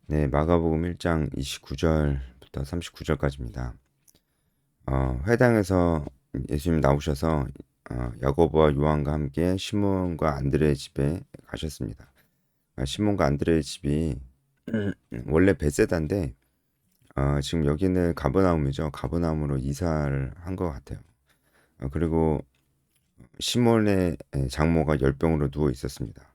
네, 마가복음 1장 29절부터 39절까지입니다. 회당에서 예수님 나오셔서 야고보와 요한과 함께 시몬과 안드레의 집에 가셨습니다. 시몬과 안드레의 집이 원래 베세다인데 지금 여기는 가버나움이죠. 가버나움으로 이사를 한 것 같아요. 그리고 시몬의 장모가 열병으로 누워 있었습니다.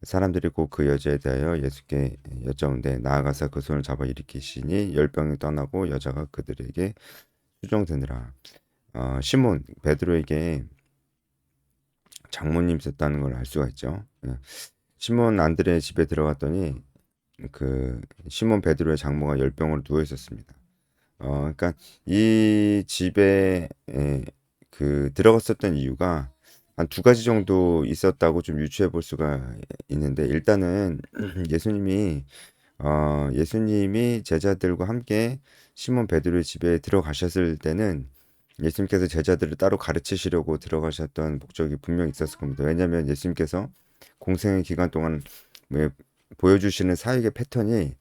사람들이 곧 그 여자에 대하여 예수께 여짜온데 나아가서 그 손을 잡아 일으키시니 열병이 떠나고 여자가 그들에게 수종되니라. 시몬 베드로에게 장모님 있었다는 걸 알 수가 있죠. 시몬 안드레의 집에 들어갔더니 그 시몬 베드로의 장모가 열병으로 누워 있었습니다. 그러니까 이 집에 그 들어갔었던 이유가 한 두 가지 정도 있었다고 좀 유추해 볼 수가 있는데, 일단은 예수님이 제자들과 함께 시몬 베드로의 집에 들어가셨을 때는 예수님께서 제자들을 따로 가르치시려고 들어가셨던 목적이 분명히 있었을 겁니다. 왜냐하면 예수님께서 공생의 기간 동안 뭐 보여주시는 사역의 패턴이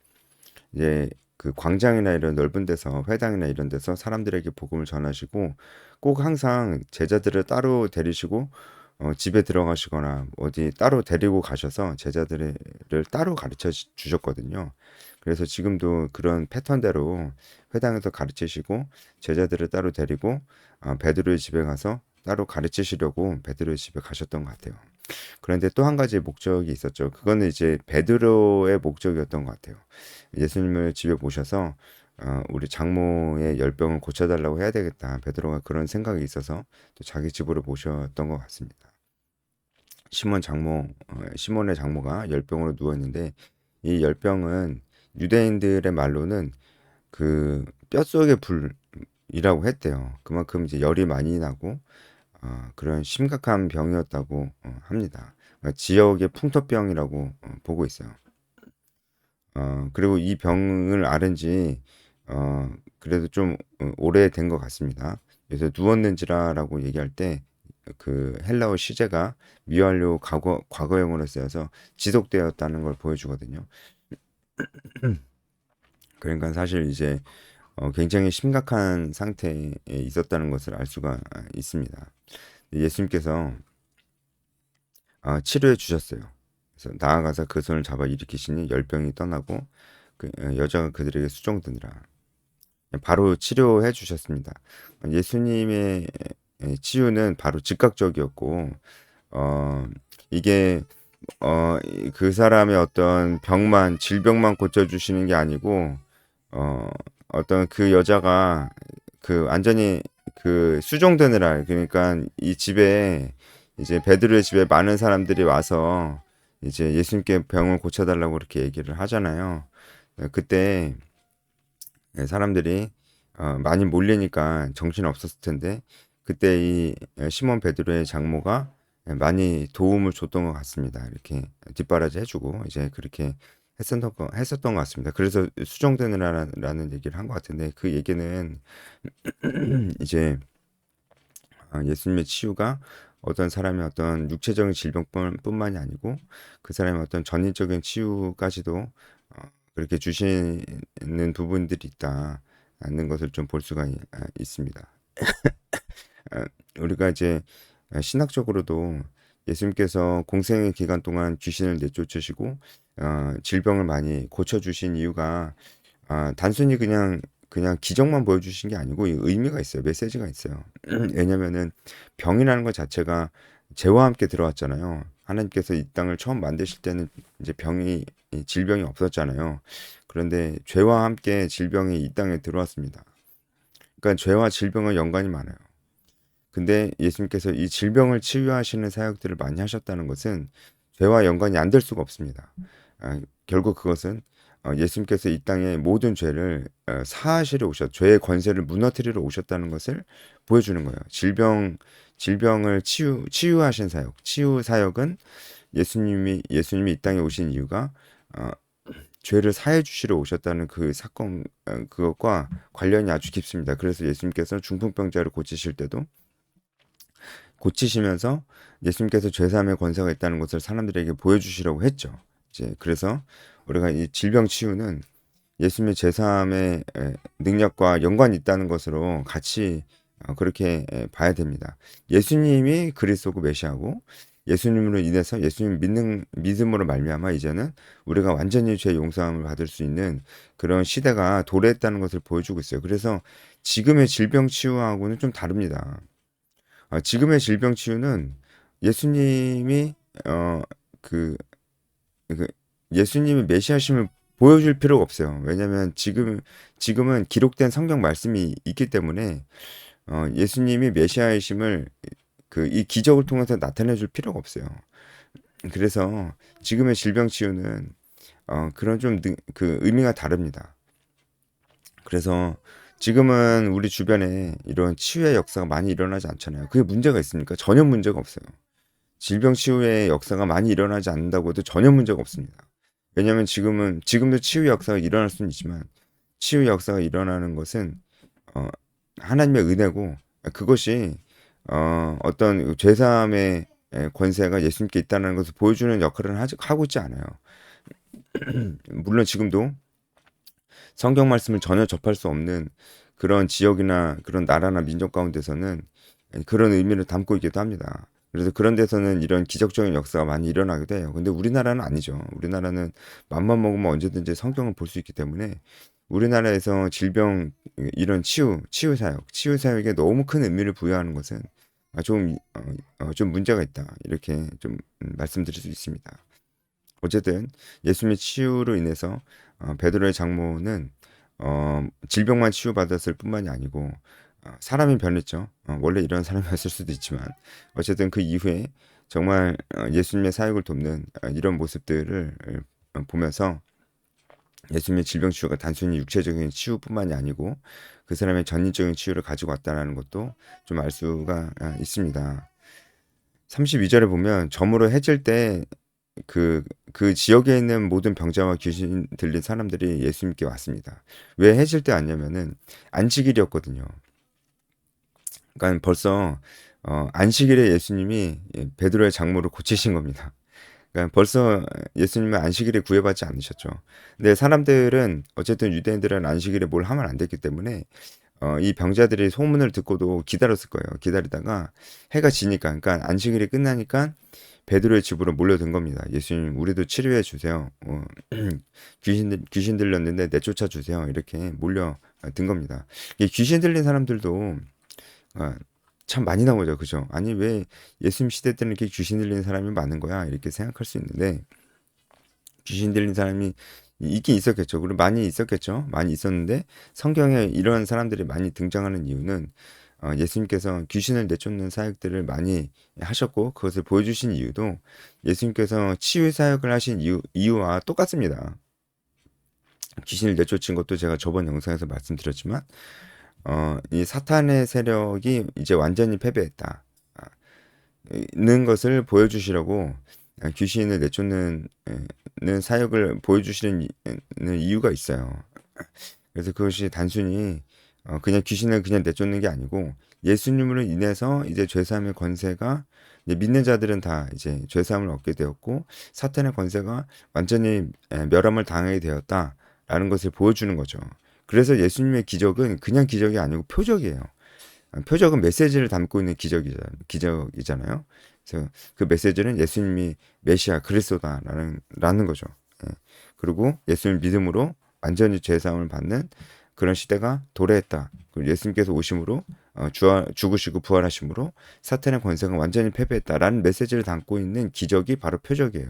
이제 그 광장이나 이런 넓은 데서, 회당이나 이런 데서 사람들에게 복음을 전하시고, 꼭 항상 제자들을 따로 데리시고 집에 들어가시거나 어디 따로 데리고 가셔서 제자들을 따로 가르쳐 주셨거든요. 그래서 지금도 그런 패턴대로 회당에서 가르치시고 제자들을 따로 데리고 베드로의 집에 가서 따로 가르치시려고 베드로의 집에 가셨던 것 같아요. 그런데 또 한 가지 목적이 있었죠. 그거는 이제 베드로의 목적이었던 것 같아요. 예수님을 집에 모셔서 우리 장모의 열병을 고쳐달라고 해야 되겠다. 베드로가 그런 생각이 있어서 또 자기 집으로 모셨던 것 같습니다. 시몬의 장모가 열병으로 누워 있는데, 이 열병은 유대인들의 말로는 그 뼛속의 불이라고 했대요. 그만큼 이제 열이 많이 나고 그런 심각한 병이었다고 합니다. 그러니까 지역의 풍토병이라고 보고 있어요. 그리고 이 병을 앓은 지 그래도 좀 오래된 것 같습니다. 그래서 누웠는지라라고 얘기할 때 그 헬라어 시제가 미완료 과거형으로 쓰여서 지속되었다는 걸 보여주거든요. 그러니까 사실 이제 굉장히 심각한 상태에 있었다는 것을 알 수가 있습니다. 예수님께서 치료해 주셨어요. 그래서 나아가서 그 손을 잡아 일으키시니 열병이 떠나고 여자가 그들에게 수종드니라. 바로 치료해 주셨습니다. 예수님의 치유는 바로 즉각적이었고, 어, 이게 그 사람의 어떤 질병만 고쳐주시는 게 아니고, 어떤 그 여자가 그 완전히 그 수종되느라, 그러니까 이 집에 이제 베드로의 집에 많은 사람들이 와서 이제 예수님께 병을 고쳐달라고 그렇게 얘기를 하잖아요. 그때 사람들이 많이 몰리니까 정신 없었을 텐데, 그때 이 시몬 베드로의 장모가 많이 도움을 줬던 것 같습니다. 이렇게 뒷바라지 해주고 이제 그렇게 했었던 것 같습니다. 그래서 수정되느라라는 얘기를 한 것 같은데, 그 얘기는 이제 예수님의 치유가 어떤 사람의 어떤 육체적인 질병뿐만이 아니고 그 사람의 어떤 전인적인 치유까지도 그렇게 주시는 부분들이 있다는 것을 좀 볼 수가 있습니다. 우리가 이제 신학적으로도 예수님께서 공생의 기간 동안 귀신을 내쫓으시고 질병을 많이 고쳐주신 이유가 단순히 그냥 기적만 보여주신 게 아니고 의미가 있어요. 메시지가 있어요. 왜냐면은 병이라는 것 자체가 죄와 함께 들어왔잖아요. 하나님께서 이 땅을 처음 만드실 때는 이제 질병이 없었잖아요. 그런데 죄와 함께 질병이 이 땅에 들어왔습니다. 그러니까 죄와 질병은 연관이 많아요. 근데 예수님께서 이 질병을 치유하시는 사역들을 많이 하셨다는 것은 죄와 연관이 안 될 수가 없습니다. 결국 그것은 예수님께서 이 땅의 모든 죄를 사하시러 죄의 권세를 무너뜨리러 오셨다는 것을 보여주는 거예요. 질병을 치유하신 사역, 치유 사역은 예수님이 이 땅에 오신 이유가 어, 죄를 사해 주시러 오셨다는 그 사건, 그것과 관련이 아주 깊습니다. 그래서 예수님께서 중풍병자를 고치실 때도 고치시면서 예수님께서 죄사함의 권세가 있다는 것을 사람들에게 보여주시려고 했죠. 이제 그래서 우리가 이 질병 치유는 예수님의 제삼의 능력과 연관이 있다는 것으로 같이 그렇게 봐야 됩니다. 예수님이 그리스도고 메시아고 예수님으로 인해서 예수님 믿음으로 말미암아 이제는 우리가 완전히 죄 용서함을 받을 수 있는 그런 시대가 도래했다는 것을 보여주고 있어요. 그래서 지금의 질병 치유하고는 좀 다릅니다. 지금의 질병 치유는 예수님이 어, 그, 그 예수님이 메시아심을 보여줄 필요가 없어요. 왜냐하면 지금은 기록된 성경 말씀이 있기 때문에 예수님이 메시아이심을 이 기적을 통해서 나타내 줄 필요가 없어요. 그래서 지금의 질병 치유는 그런 좀 그 의미가 다릅니다. 그래서 지금은 우리 주변에 이런 치유의 역사가 많이 일어나지 않잖아요. 그게 문제가 있습니까? 전혀 문제가 없어요. 질병 치유의 역사가 많이 일어나지 않는다고 해도 전혀 문제가 없습니다. 왜냐하면 지금도 치유 역사가 일어날 수는 있지만 치유 역사가 일어나는 것은 어, 하나님의 은혜고 그것이 어떤 죄사함의 권세가 예수님께 있다는 것을 보여주는 역할을 하고 있지 않아요. 물론 지금도 성경 말씀을 전혀 접할 수 없는 그런 지역이나 그런 나라나 민족 가운데서는 그런 의미를 담고 있기도 합니다. 그래서 그런 데서는 이런 기적적인 역사가 많이 일어나기도 해요. 근데 우리나라는 아니죠. 우리나라는 맘만 먹으면 언제든지 성경을 볼 수 있기 때문에 우리나라에서 질병 이런 치유 사역, 치유 사역에 너무 큰 의미를 부여하는 것은 좀 문제가 있다. 이렇게 좀 말씀드릴 수 있습니다. 어쨌든 예수님의 치유로 인해서 베드로의 장모는 질병만 치유받았을 뿐만이 아니고 사람이 변했죠. 원래 이런 사람이었을 수도 있지만 어쨌든 그 이후에 정말 예수님의 사역을 돕는 이런 모습들을 보면서 예수님의 질병 치유가 단순히 육체적인 치유뿐만이 아니고 그 사람의 전인적인 치유를 가지고 왔다는 것도 좀 알 수가 있습니다. 32절에 보면 점으로 해질 때 그 지역에 있는 모든 병자와 귀신 들린 사람들이 예수님께 왔습니다. 왜 해질 때 왔냐면은 안식일이었거든요. 그러니까 벌써 안식일에 예수님이 베드로의 장모를 고치신 겁니다. 그러니까 벌써 예수님은 안식일에 구애받지 않으셨죠. 근데 사람들은 어쨌든 유대인들은 안식일에 뭘 하면 안 됐기 때문에 이 병자들이 소문을 듣고도 기다렸을 거예요. 기다리다가 해가 지니까, 그러니까 안식일이 끝나니까 베드로의 집으로 몰려든 겁니다. 예수님, 우리도 치료해 주세요. 귀신 들렸는데 내쫓아 주세요. 이렇게 몰려든 겁니다. 이 귀신 들린 사람들도 어, 참 많이 나오죠, 그죠? 아니 왜 예수님 시대 때는 이렇게 귀신 들리는 사람이 많은 거야? 이렇게 생각할 수 있는데 귀신 들린 사람이 있긴 있었겠죠. 그리고 많이 있었겠죠. 많이 있었는데 성경에 이런 사람들이 많이 등장하는 이유는 예수님께서 귀신을 내쫓는 사역들을 많이 하셨고 그것을 보여주신 이유도 예수님께서 치유 사역을 하신 이유와 똑같습니다. 귀신을 내쫓은 것도 제가 저번 영상에서 말씀드렸지만 이 사탄의 세력이 이제 완전히 패배했다. 는 것을 보여주시려고 귀신을 내쫓는 사역을 보여주시는 이유가 있어요. 그래서 그것이 단순히 그냥 귀신을 그냥 내쫓는 게 아니고 예수님으로 인해서 이제 죄사함의 권세가 이제 믿는 자들은 다 이제 죄사함을 얻게 되었고 사탄의 권세가 완전히 멸함을 당하게 되었다라는 것을 보여주는 거죠. 그래서 예수님의 기적은 그냥 기적이 아니고 표적이에요. 표적은 메시지를 담고 있는 기적이잖아요. 그래서 그 메시지는 예수님이 메시아 그리스도다라는 거죠. 예. 그리고 예수님 믿음으로 완전히 죄 사함을 받는 그런 시대가 도래했다. 그리고 예수님께서 오심으로 죽으시고 부활하심으로 사탄의 권세가 완전히 패배했다라는 메시지를 담고 있는 기적이 바로 표적이에요.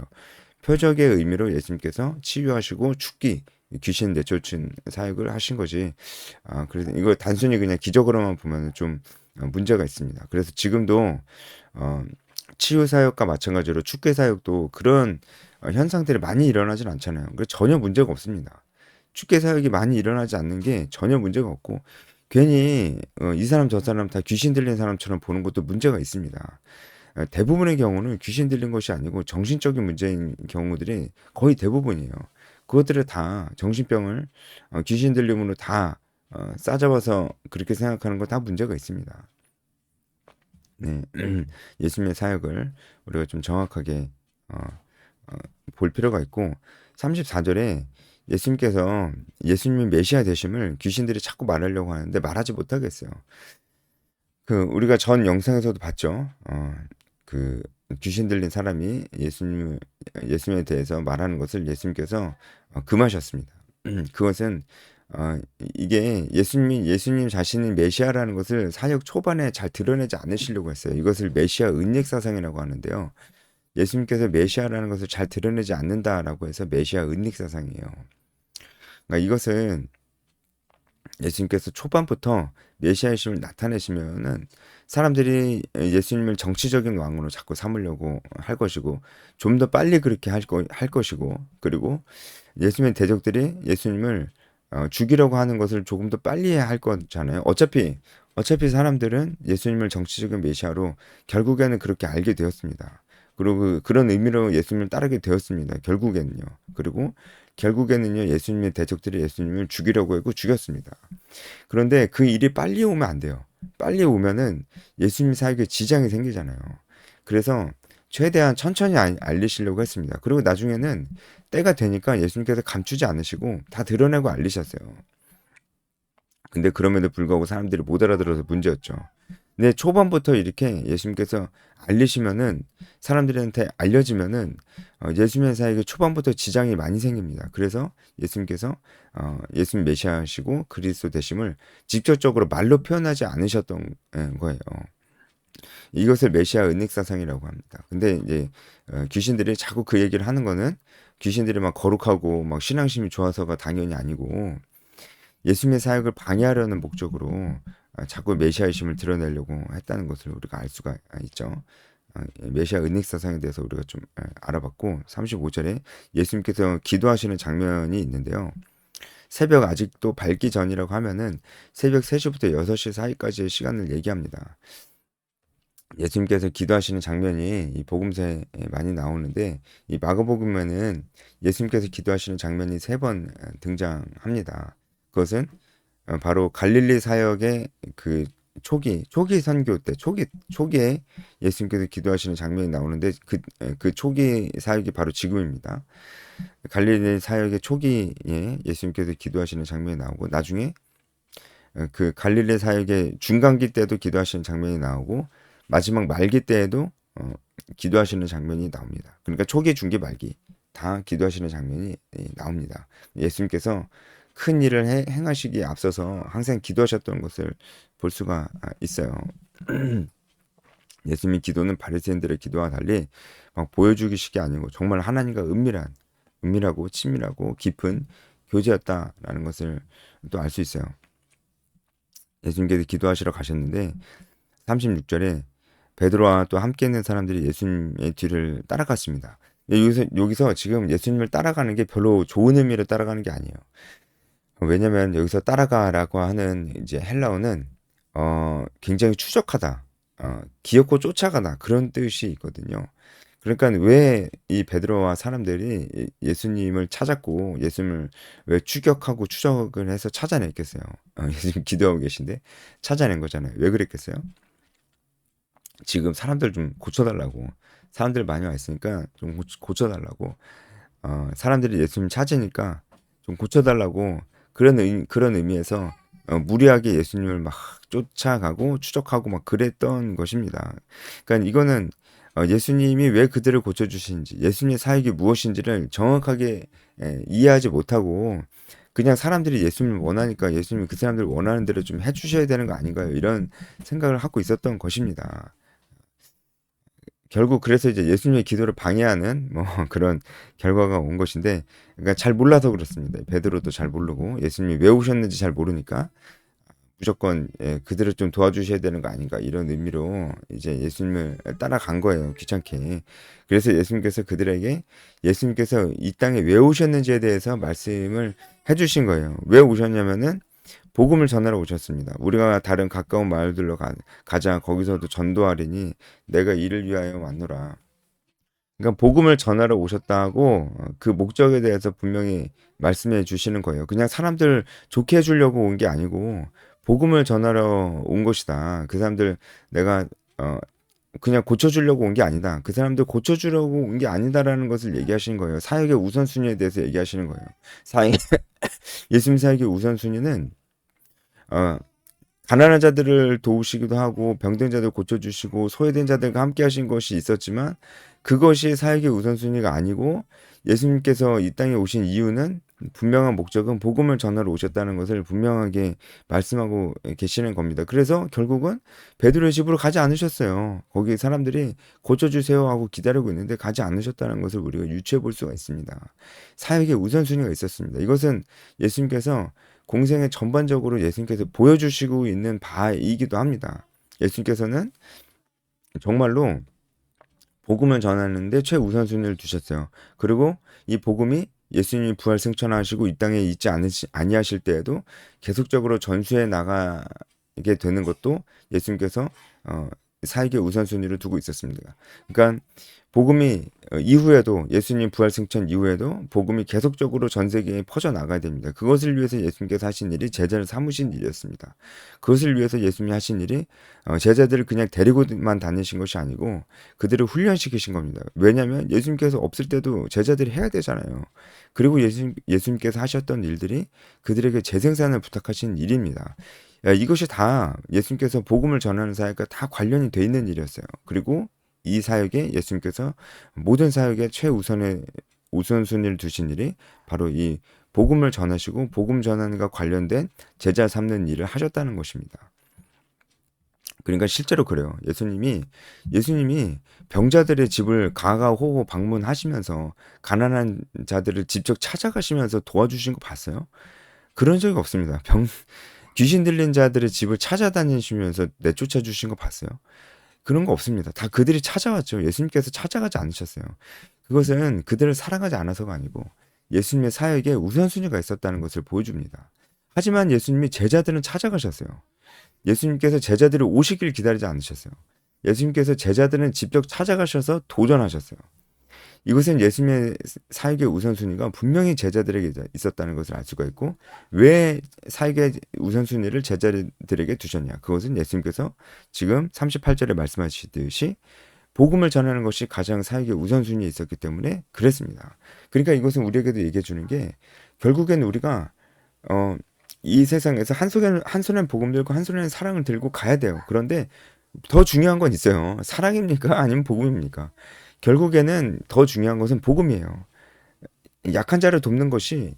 표적의 의미로 예수님께서 치유하시고 죽기 귀신 내쫓은 사역을 하신 거지. 그래서 이거 단순히 그냥 기적으로만 보면 좀 문제가 있습니다. 그래서 지금도 치유 사역과 마찬가지로 축계 사역도 그런 현상들이 많이 일어나진 않잖아요. 그래서 전혀 문제가 없습니다. 축계 사역이 많이 일어나지 않는 게 전혀 문제가 없고 괜히 이 사람 저 사람 다 귀신 들린 사람처럼 보는 것도 문제가 있습니다. 대부분의 경우는 귀신 들린 것이 아니고 정신적인 문제인 경우들이 거의 대부분이에요. 그것들을 다 정신병을 귀신 들림으로 다 싸잡아서 그렇게 생각하는 거 다 문제가 있습니다. 네, 예수님의 사역을 우리가 좀 정확하게 볼 필요가 있고 34절에 예수님께서 예수님이 메시아 되심을 귀신들이 자꾸 말하려고 하는데 말하지 못하겠어요. 우리가 전 영상에서도 봤죠. 그 귀신 들린 사람이 예수님에 대해서 말하는 것을 예수님께서 금하셨습니다. 그것은 이게 예수님 자신이 메시아라는 것을 사역 초반에 잘 드러내지 않으시려고 했어요. 이것을 메시아 은닉사상이라고 하는데요. 예수님께서 메시아라는 것을 잘 드러내지 않는다라고 해서 메시아 은닉사상이에요. 그러니까 이것은 예수님께서 초반부터 메시아이심을 나타내시면은 사람들이 예수님을 정치적인 왕으로 자꾸 삼으려고 할 것이고 좀 더 빨리 그렇게 할 것이고 그리고 예수님의 대적들이 예수님을 죽이려고 하는 것을 조금 더 빨리 할 거잖아요. 어차피 사람들은 예수님을 정치적인 메시아로 결국에는 그렇게 알게 되었습니다. 그리고 그런 의미로 예수님을 따르게 되었습니다. 결국에는요. 그리고 결국에는요. 예수님의 대적들이 예수님을 죽이려고 했고 죽였습니다. 그런데 그 일이 빨리 오면 안 돼요. 빨리 오면은 예수님 사역에 지장이 생기잖아요. 그래서 최대한 천천히 알리시려고 했습니다. 그리고 나중에는 때가 되니까 예수님께서 감추지 않으시고 다 드러내고 알리셨어요. 근데 그럼에도 불구하고 사람들이 못 알아들어서 문제였죠. 근데 초반부터 이렇게 예수님께서 알리시면은 사람들한테 알려지면은 예수님의 사역에 초반부터 지장이 많이 생깁니다. 그래서 예수님께서 예수님 메시아시고 그리스도 되심을 직접적으로 말로 표현하지 않으셨던 거예요. 이것을 메시아 은닉사상이라고 합니다. 근데 이제 귀신들이 자꾸 그 얘기를 하는 거는 귀신들이 막 거룩하고 막 신앙심이 좋아서가 당연히 아니고 예수님의 사역을 방해하려는 목적으로 자꾸 메시아이심을 드러내려고 했다는 것을 우리가 알 수가 있죠. 메시아 은닉사상에 대해서 우리가 좀 알아봤고 35절에 예수님께서 기도하시는 장면이 있는데요. 새벽 아직도 밝기 전이라고 하면은 새벽 3시부터 6시 사이까지의 시간을 얘기합니다. 예수님께서 기도하시는 장면이 이 복음서에 많이 나오는데 이 마가복음에는 예수님께서 기도하시는 장면이 3번 등장합니다. 그것은 바로 갈릴리 사역의 그 초기 선교 때 초기에 예수님께서 기도하시는 장면이 나오는데 그 초기 사역이 바로 지금입니다. 갈릴리 사역의 초기에 예수님께서 기도하시는 장면이 나오고 나중에 그 갈릴리 사역의 중간기 때도 기도하시는 장면이 나오고 마지막 말기 때에도 기도하시는 장면이 나옵니다. 그러니까 초기, 중기, 말기 다 기도하시는 장면이 나옵니다. 예수님께서 큰 일을 행하시기에 앞서서 항상 기도하셨던 것을 볼 수가 있어요. 예수님의 기도는 바리새인들의 기도와 달리 막 보여주기식이 아니고 정말 하나님과 은밀하고 친밀하고 깊은 교제였다라는 것을 또 알 수 있어요. 예수님께서 기도하시러 가셨는데 36절에 베드로와 또 함께 있는 사람들이 예수님의 뒤를 따라갔습니다. 여기서 지금 예수님을 따라가는 게 별로 좋은 의미로 따라가는 게 아니에요. 왜냐면 여기서 따라가라고 하는 이제 헬라어는 굉장히 추적하다, 기어코 쫓아가다 그런 뜻이 있거든요. 그러니까 왜 이 베드로와 사람들이 예수님을 찾았고 예수님을 왜 추격하고 추적을 해서 찾아냈겠어요? 예수님 기도하고 계신데 찾아낸 거잖아요. 왜 그랬겠어요? 지금 사람들 좀 고쳐달라고 사람들 많이 와 있으니까 좀 고쳐달라고 사람들이 예수님 찾으니까 좀 고쳐달라고 그런 의미에서 무리하게 예수님을 막 쫓아가고 추적하고 막 그랬던 것입니다. 그러니까 이거는 예수님이 왜 그들을 고쳐주시는지 예수님의 사역이 무엇인지를 정확하게 이해하지 못하고 그냥 사람들이 예수님을 원하니까 예수님이 그 사람들 원하는 대로 좀 해주셔야 되는 거 아닌가요? 이런 생각을 하고 있었던 것입니다. 결국 그래서 이제 예수님의 기도를 방해하는 뭐 그런 결과가 온 것인데 그러니까 잘 몰라서 그렇습니다. 베드로도 잘 모르고 예수님이 왜 오셨는지 잘 모르니까 무조건 그들을 좀 도와주셔야 되는 거 아닌가 이런 의미로 이제 예수님을 따라간 거예요. 귀찮게. 그래서 예수님께서 그들에게 예수님께서 이 땅에 왜 오셨는지에 대해서 말씀을 해주신 거예요. 왜 오셨냐면은 복음을 전하러 오셨습니다. 우리가 다른 가까운 마을들로 가자. 거기서도 전도하리니 내가 이를 위하여 왔노라. 그러니까 복음을 전하러 오셨다고 그 목적에 대해서 분명히 말씀해 주시는 거예요. 그냥 사람들 좋게 해주려고 온 게 아니고 복음을 전하러 온 것이다. 그 사람들 내가 그냥 고쳐주려고 온 게 아니다. 그 사람들 고쳐주려고 온 게 아니다라는 것을 얘기하시는 거예요. 사역의 우선순위에 대해서 얘기하시는 거예요. 사역, 예수님 사역의 우선순위는 어, 가난한 자들을 도우시기도 하고 병든 자들 고쳐주시고 소외된 자들과 함께 하신 것이 있었지만 그것이 사역의 우선순위가 아니고 예수님께서 이 땅에 오신 이유는 분명한 목적은 복음을 전하러 오셨다는 것을 분명하게 말씀하고 계시는 겁니다. 그래서 결국은 베드로의 집으로 가지 않으셨어요. 거기 사람들이 고쳐주세요 하고 기다리고 있는데 가지 않으셨다는 것을 우리가 유추해 볼 수가 있습니다. 사역의 우선순위가 있었습니다. 이것은 예수님께서 공생의 전반적으로 예수님께서 보여주시고 있는 바이기도 합니다. 예수님께서는 정말로 복음을 전하는데 최우선순위를 두셨어요. 그리고 이 복음이 예수님이 부활 승천하시고 이 땅에 있지 아니하실 때에도 계속적으로 전수해 나가게 되는 것도 예수님께서 사역의 우선순위를 두고 있었습니다. 그러니까 복음이 이후에도 예수님 부활 승천 이후에도 복음이 계속적으로 전 세계에 퍼져 나가야 됩니다. 그것을 위해서 예수님께서 하신 일이 제자를 삼으신 일이었습니다. 그것을 위해서 예수님이 하신 일이 제자들을 그냥 데리고만 다니신 것이 아니고 그들을 훈련시키신 겁니다. 왜냐하면 예수님께서 없을 때도 제자들이 해야 되잖아요. 그리고 예수님께서 하셨던 일들이 그들에게 재생산을 부탁하신 일입니다. 이것이 다 예수님께서 복음을 전하는 사역과 다 관련이 돼 있는 일이었어요. 그리고 이 사역에 예수님께서 모든 사역의 최우선의 우선순위를 두신 일이 바로 이 복음을 전하시고 복음 전환과 관련된 제자 삼는 일을 하셨다는 것입니다. 그러니까 실제로 그래요. 예수님이 병자들의 집을 가가호호 방문하시면서 가난한 자들을 직접 찾아가시면서 도와주신 거 봤어요? 그런 적이 없습니다. 귀신 들린 자들의 집을 찾아다니시면서 내쫓아 주신 거 봤어요? 그런 거 없습니다. 다 그들이 찾아왔죠. 예수님께서 찾아가지 않으셨어요. 그것은 그들을 사랑하지 않아서가 아니고 예수님의 사역에 우선순위가 있었다는 것을 보여줍니다. 하지만 예수님이 제자들은 찾아가셨어요. 예수님께서 제자들이 오시길 기다리지 않으셨어요. 예수님께서 제자들은 직접 찾아가셔서 도전하셨어요. 이것은 예수님의 사역의 우선순위가 분명히 제자들에게 있었다는 것을 알 수가 있고 왜 사역의 우선순위를 제자들에게 두셨냐. 그것은 예수님께서 지금 38절에 말씀하시듯이 복음을 전하는 것이 가장 사역의 우선순위에 있었기 때문에 그랬습니다. 그러니까 이것은 우리에게도 얘기해 주는 게 결국엔 우리가 이 세상에서 한 손엔 복음 들고 한 손에는 사랑을 들고 가야 돼요. 그런데 더 중요한 건 있어요. 사랑입니까? 아니면 복음입니까? 결국에는 더 중요한 것은 복음이에요. 약한 자를 돕는 것이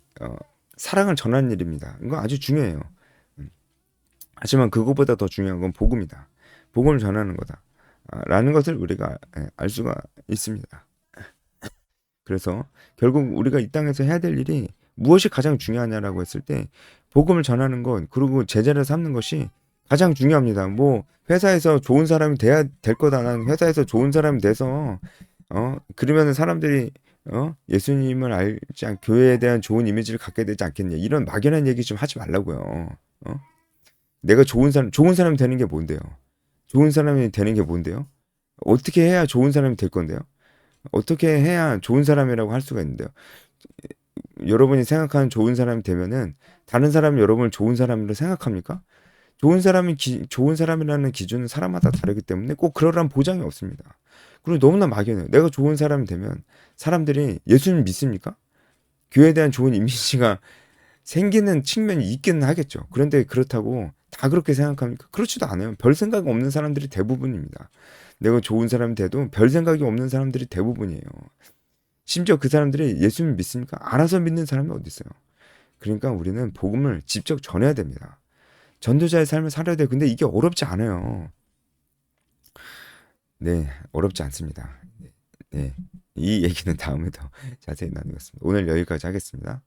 사랑을 전하는 일입니다. 이거 아주 중요해요. 하지만 그것보다 더 중요한 건 복음이다. 복음을 전하는 거다. 라는 것을 우리가 알 수가 있습니다. 그래서 결국 우리가 이 땅에서 해야 될 일이 무엇이 가장 중요하냐라고 했을 때 복음을 전하는 것 그리고 제자를 삼는 것이 가장 중요합니다. 뭐 회사에서 좋은 사람이 돼야 될 거다. 난 회사에서 좋은 사람이 돼서 그러면 사람들이 예수님을 알지 교회에 대한 좋은 이미지를 갖게 되지 않겠냐. 이런 막연한 얘기 좀 하지 말라고요. 내가 좋은 사람이 되는 게 뭔데요? 좋은 사람이 되는 게 뭔데요? 어떻게 해야 좋은 사람이 될 건데요? 어떻게 해야 좋은 사람이라고 할 수가 있는데요? 여러분이 생각하는 좋은 사람이 되면은 다른 사람이 여러분을 좋은 사람으로 생각합니까? 좋은 사람이라는 기준은 사람마다 다르기 때문에 꼭 그러란 보장이 없습니다. 그리고 너무나 막연해요. 내가 좋은 사람이 되면 사람들이 예수님 믿습니까? 교회에 대한 좋은 이미지가 생기는 측면이 있기는 하겠죠. 그런데 그렇다고 다 그렇게 생각합니까? 그렇지도 않아요. 별 생각 없는 사람들이 대부분입니다. 내가 좋은 사람이 돼도 별 생각이 없는 사람들이 대부분이에요. 심지어 그 사람들이 예수님 믿습니까? 알아서 믿는 사람이 어디 있어요? 그러니까 우리는 복음을 직접 전해야 됩니다. 전도자의 삶을 살아야 돼요. 근데 이게 어렵지 않아요. 네, 어렵지 않습니다. 네, 이 얘기는 다음에 더 자세히 나누겠습니다. 오늘 여기까지 하겠습니다.